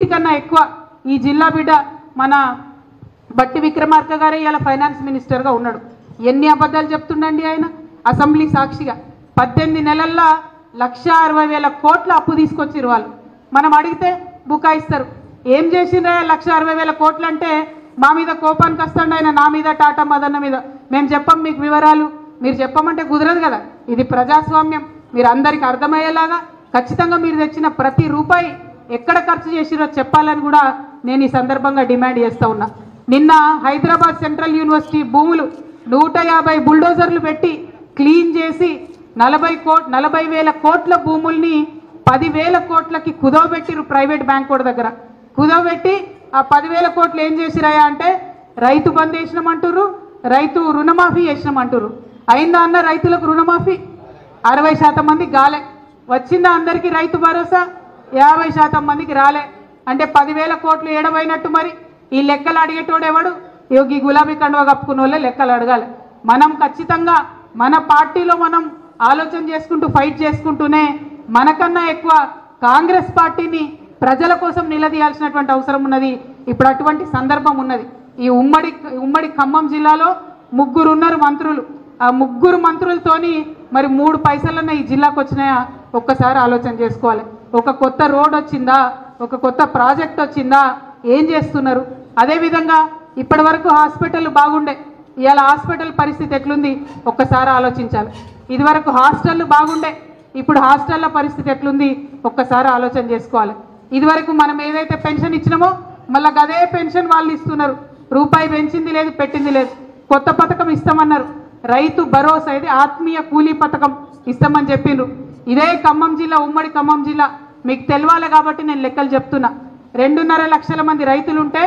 కన్నా ఎక్కువ ఈ జిల్లా బిడ్డ మన బట్టి విక్రమార్క గారే ఇలా ఫైనాన్స్ మినిస్టర్గా ఉన్నాడు. ఎన్ని అబద్ధాలు చెప్తుండండి ఆయన అసెంబ్లీ సాక్షిగా. 18 నెలల్లో 1,60,000 కోట్ల అప్పు తీసుకొచ్చిరు వాళ్ళు. మనం అడిగితే బుకాయిస్తారు. ఏం చేసిండ్రా 1,60,000 కోట్లు అంటే మా మీద కోపానికి వస్తాండి ఆయన, నా మీద టాటా మదన్న మీద. మేము చెప్పం మీకు వివరాలు, మీరు చెప్పమంటే కుదరదు కదా. ఇది ప్రజాస్వామ్యం. మీరు అందరికీ అర్థమయ్యేలాగా ఖచ్చితంగా మీరు తెచ్చిన ప్రతి రూపాయి ఎక్కడ ఖర్చు చేసిరో చెప్పాలని కూడా నేను ఈ సందర్భంగా డిమాండ్ చేస్తూ ఉన్నా. నిన్న హైదరాబాద్ సెంట్రల్ యూనివర్సిటీ భూములు 150 బుల్డోజర్లు పెట్టి క్లీన్ చేసి 40,000 కోట్ల భూముల్ని 10,000 కోట్లకి కుదవబెట్టిరు ప్రైవేట్ బ్యాంక్ కోడ్ దగ్గర. కుదవబెట్టి ఆ 10,000 కోట్లు ఏం చేసిరాయా అంటే రైతు బంద్ చేసినామంటారు, రైతు రుణమాఫీ చేసినామంటారు. అయిందా అన్న రైతులకు రుణమాఫీ? 60% మందికి గాలే. వచ్చిందా అందరికీ రైతు భరోసా? 50% మందికి రాలే. అంటే 10,000 కోట్లు ఏడవైనట్టు. మరి ఈ లెక్కలు అడిగేటోడెవడు? ఈ గులాబీ కండువా కప్పుకున్న వాళ్ళే లెక్కలు అడగాలి. మనం ఖచ్చితంగా మన పార్టీలో మనం ఆలోచన చేసుకుంటూ ఫైట్ చేసుకుంటూనే మనకన్నా ఎక్కువ కాంగ్రెస్ పార్టీని ప్రజల కోసం నిలదీయాల్సినటువంటి అవసరం ఉన్నది. ఇప్పుడు అటువంటి సందర్భం ఉన్నది. ఈ ఉమ్మడి ఖమ్మం జిల్లాలో 3 ఉన్నారు మంత్రులు. ఆ 3 మంత్రులతోని మరి 3 పైసలన్నా ఈ జిల్లాకు వచ్చినాయా ఒక్కసారి ఆలోచన చేసుకోవాలి. ఒక కొత్త రోడ్ వచ్చిందా? ఒక కొత్త ప్రాజెక్ట్ వచ్చిందా? ఏం చేస్తున్నారు? అదేవిధంగా ఇప్పటి వరకు హాస్పిటల్ బాగుండే, ఇవాళ హాస్పిటల్ పరిస్థితి ఎట్లుంది ఒక్కసారి ఆలోచించాలి. ఇదివరకు హాస్టళ్ళు బాగుండే, ఇప్పుడు హాస్టళ్ళ పరిస్థితి ఎట్లుంది ఒక్కసారి ఆలోచన చేసుకోవాలి. ఇదివరకు మనం ఏదైతే పెన్షన్ ఇచ్చినామో మళ్ళీ అదే పెన్షన్ వాళ్ళు ఇస్తున్నారు. రూపాయి పెంచింది లేదు, పెట్టింది లేదు. కొత్త పథకం ఇస్తామన్నారు, రైతు భరోసా, ఇది ఆత్మీయ కూలీ పథకం ఇస్తామని చెప్పిండ్రు. ఇదే ఖమ్మం జిల్లా, ఉమ్మడి ఖమ్మం జిల్లా మీకు తెలవాలి కాబట్టి నేను లెక్కలు చెప్తున్నా. 2.5 లక్షల మంది రైతులు ఉంటే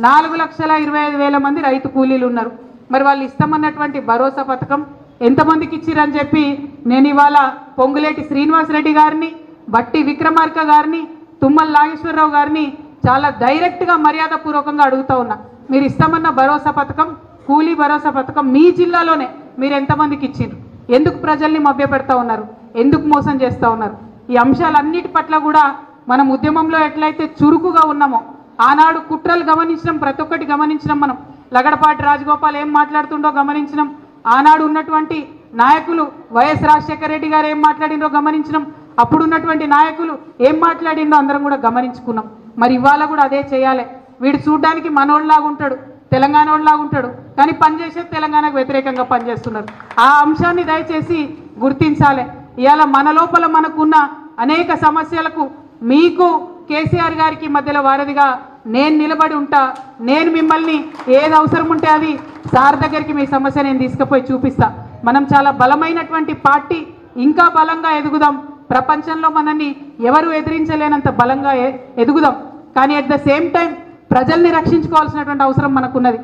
4,25,000 మంది రైతు కూలీలు ఉన్నారు. మరి వాళ్ళు ఇస్తామన్నటువంటి భరోసా పథకం ఎంతమందికి ఇచ్చిరని చెప్పి నేను ఇవాళ పొంగులేటి శ్రీనివాసరెడ్డి గారిని, బట్టి విక్రమార్క గారిని, తుమ్మల నాగేశ్వరరావు గారిని చాలా డైరెక్ట్గా మర్యాదపూర్వకంగా అడుగుతా ఉన్నా. మీరు ఇస్తామన్న భరోసా పథకం, కూలీ భరోసా పథకం మీ జిల్లాలోనే మీరు ఎంతమందికి ఇచ్చిండ్రు? ఎందుకు ప్రజల్ని మభ్యపెడతా ఉన్నారు? ఎందుకు మోసం చేస్తూ ఉన్నారు? ఈ అంశాలన్నిటి పట్ల కూడా మనం ఉద్యమంలో ఎట్లయితే చురుకుగా ఉన్నామో, ఆనాడు కుట్రలు గమనించడం, ప్రతి ఒక్కటి గమనించడం. మనం లగడపాటి రాజగోపాల్ ఏం మాట్లాడుతుండో గమనించడం, ఆనాడు ఉన్నటువంటి నాయకులు వైఎస్ రాజశేఖర రెడ్డి గారు ఏం మాట్లాడిండో గమనించడం, అప్పుడు ఉన్నటువంటి నాయకులు ఏం మాట్లాడిండో అందరం కూడా గమనించుకున్నాం. మరి ఇవాళ కూడా అదే చేయాలి. వీడు చూడ్డానికి మనోళ్ళలాగా ఉంటాడు, తెలంగాణ వాళ్ళలాగా ఉంటాడు, కానీ పనిచేసే తెలంగాణకు వ్యతిరేకంగా పనిచేస్తున్నారు. ఆ అంశాన్ని దయచేసి గుర్తించాలి. ఇవాళ మన లోపల మనకున్న అనేక సమస్యలకు మీకు కేసీఆర్ గారికి మధ్యలో వారధిగా నేను నిలబడి ఉంటా. నేను మిమ్మల్ని ఏది అవసరం ఉంటే అది సార్ దగ్గరికి మీ సమస్య నేను తీసుకుపోయి చూపిస్తా. మనం చాలా బలమైనటువంటి పార్టీ, ఇంకా బలంగా ఎదుగుదాం. ప్రపంచంలో మనల్ని ఎవరు ఎదిరించలేనంత బలంగా ఎదుగుదాం. కానీ అట్ ద సేమ్ టైం ప్రజల్ని రక్షించుకోవాల్సినటువంటి అవసరం మనకున్నది.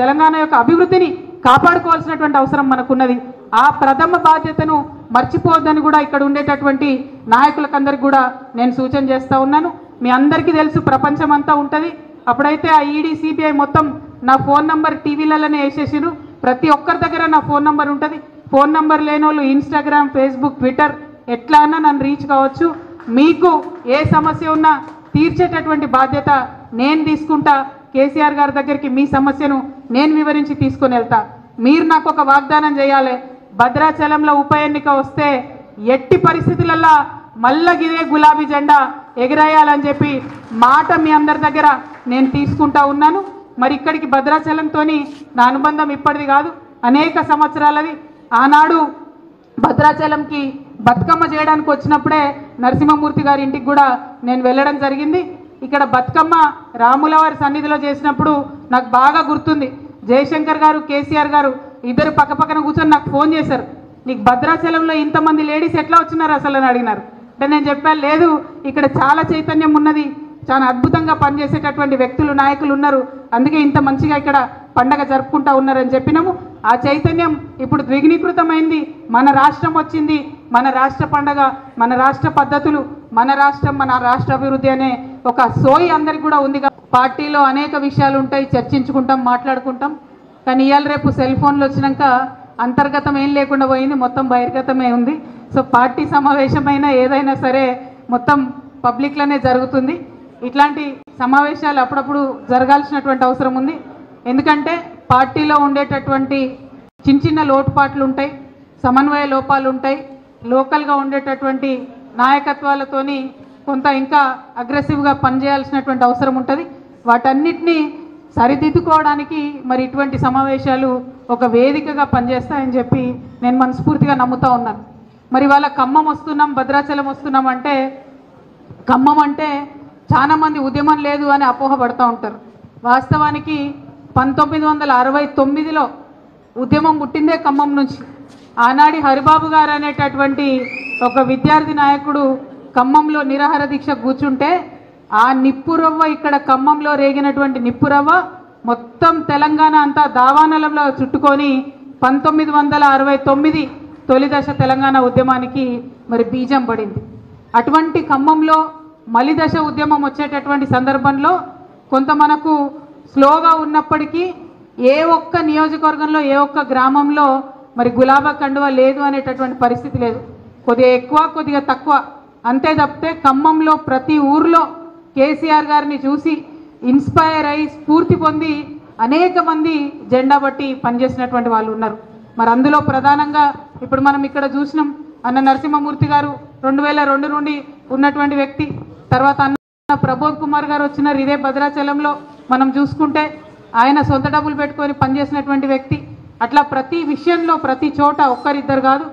తెలంగాణ యొక్క అభివృద్ధిని కాపాడుకోవాల్సినటువంటి అవసరం మనకున్నది. ఆ ప్రథమ బాధ్యతను మర్చిపోవద్దని కూడా ఇక్కడ ఉండేటటువంటి నాయకులకందరికీ కూడా నేను సూచన చేస్తూ ఉన్నాను. మీ అందరికీ తెలుసు ప్రపంచం అంతా ఉంటుంది. అప్పుడైతే ఆ ఈడీ సిబిఐ మొత్తం నా ఫోన్ నంబర్ టీవీలలోనే వేసేసిరు. ప్రతి ఒక్కరి దగ్గర నా ఫోన్ నంబర్ ఉంటుంది. ఫోన్ నంబర్ లేని వాళ్ళు ఇన్స్టాగ్రామ్, ఫేస్బుక్, ట్విట్టర్ ఎట్లా అన్నా నన్ను రీచ్ కావచ్చు. మీకు ఏ సమస్య ఉన్నా తీర్చేటటువంటి బాధ్యత నేను తీసుకుంటా. కేసీఆర్ గారి దగ్గరికి మీ సమస్యను నేను వివరించి తీసుకొని వెళ్తా. మీరు నాకు ఒక వాగ్దానం చేయాలి. భద్రాచలంలో ఉప ఎన్నిక వస్తే ఎట్టి పరిస్థితులలో మళ్ళా ఇదే గులాబీ జెండా ఎగరేయాలని చెప్పి మాట మీ అందరి దగ్గర నేను తీసుకుంటా ఉన్నాను. మరి ఇక్కడికి భద్రాచలంతో నా అనుబంధం ఇప్పటిది కాదు, అనేక సంవత్సరాలది. ఆనాడు భద్రాచలంకి బతుకమ్మ చేయడానికి వచ్చినప్పుడే నరసింహమూర్తి గారి ఇంటికి కూడా నేను వెళ్ళడం జరిగింది. ఇక్కడ బతుకమ్మ రాములవారి సన్నిధిలో చేసినప్పుడు నాకు బాగా గుర్తుంది. జయశంకర్ గారు, కేసీఆర్ గారు ఇద్దరు పక్కపక్కన కూర్చొని నాకు ఫోన్ చేశారు. నీకు భద్రాచలంలో ఇంతమంది లేడీస్ ఎట్లా వచ్చినారు అసలు అని అడిగినారు. అంటే నేను చెప్పాను, లేదు ఇక్కడ చాలా చైతన్యం ఉన్నది, చాలా అద్భుతంగా పనిచేసేటటువంటి వ్యక్తులు, నాయకులు ఉన్నారు, అందుకే ఇంత మంచిగా ఇక్కడ పండగ జరుపుకుంటా ఉన్నారని చెప్పినాము. ఆ చైతన్యం ఇప్పుడు ద్విగుణీకృతమైంది. మన రాష్ట్రం వచ్చింది, మన రాష్ట్ర పండగ, మన రాష్ట్ర పద్ధతులు, మన రాష్ట్రం, మన రాష్ట్ర అభివృద్ధి అనే ఒక సోయి అందరికి కూడా ఉంది. పార్టీలో అనేక విషయాలు ఉంటాయి, చర్చించుకుంటాం, మాట్లాడుకుంటాం. కానీ ఇవాళ రేపు సెల్ ఫోన్లు వచ్చినాక అంతర్గతం ఏం లేకుండా పోయింది, మొత్తం బహిర్గతమే ఉంది. సో పార్టీ సమావేశమైనా ఏదైనా సరే మొత్తం పబ్లిక్లోనే జరుగుతుంది. ఇట్లాంటి సమావేశాలు అప్పుడప్పుడు జరగాల్సినటువంటి అవసరం ఉంది. ఎందుకంటే పార్టీలో ఉండేటటువంటి చిన్న చిన్న లోటుపాట్లు ఉంటాయి, సమన్వయ లోపాలు ఉంటాయి, లోకల్గా ఉండేటటువంటి నాయకత్వాలతోని కొంత ఇంకా అగ్రెసివ్గా పనిచేయాల్సినటువంటి అవసరం ఉంటుంది. వాటన్నిటినీ సరిదిద్దుకోవడానికి మరి ఇటువంటి సమావేశాలు ఒక వేదికగా పనిచేస్తాయని చెప్పి నేను మనస్ఫూర్తిగా నమ్ముతా ఉన్నాను. మరి వాళ్ళ ఖమ్మం వస్తున్నాం, భద్రాచలం వస్తున్నాం అంటే, ఖమ్మం అంటే చాలామంది ఉద్యమం లేదు అని అపోహపడుతూ ఉంటారు. వాస్తవానికి 1969లో ఉద్యమం పుట్టిందే ఖమ్మం నుంచి. ఆనాడి హరిబాబు గారు అనేటటువంటి ఒక విద్యార్థి నాయకుడు ఖమ్మంలో నిరాహార దీక్ష కూర్చుంటే ఆ నిప్పురవ్వ ఇక్కడ ఖమ్మంలో రేగినటువంటి నిప్పురవ్వ మొత్తం తెలంగాణ అంతా దావానలంలో చుట్టుకొని 1969 తొలి దశ తెలంగాణ ఉద్యమానికి మరి బీజం పడింది. అటువంటి ఖమ్మంలో మలి దశ ఉద్యమం వచ్చేటటువంటి సందర్భంలో కొంత మనకు స్లోగా ఉన్నప్పటికీ ఏ ఒక్క నియోజకవర్గంలో ఏ ఒక్క గ్రామంలో మరి గులాబా కండువా లేదు అనేటటువంటి పరిస్థితి లేదు. కొద్దిగా ఎక్కువ కొద్దిగా తక్కువ అంతే తప్పితే ఖమ్మంలో ప్రతి ఊర్లో కేసీఆర్ గారిని చూసి ఇన్స్పైర్ అయ్యి స్ఫూర్తి పొంది అనేక మంది జెండా బట్టి పనిచేసినటువంటి వాళ్ళు ఉన్నారు. మరి అందులో ప్రధానంగా ఇప్పుడు మనం ఇక్కడ చూసినాం, అన్న నరసింహమూర్తి గారు 2002 నుండి ఉన్నటువంటి వ్యక్తి. తర్వాత అన్న ప్రబోధ్ కుమార్ గారు వచ్చినారు ఇదే భద్రాచలంలో. మనం చూసుకుంటే ఆయన సొంత డబ్బులు పెట్టుకొని పనిచేసినటువంటి వ్యక్తి. అట్లా ప్రతి విషయంలో ప్రతి చోట ఒక్కరిద్దరు కాదు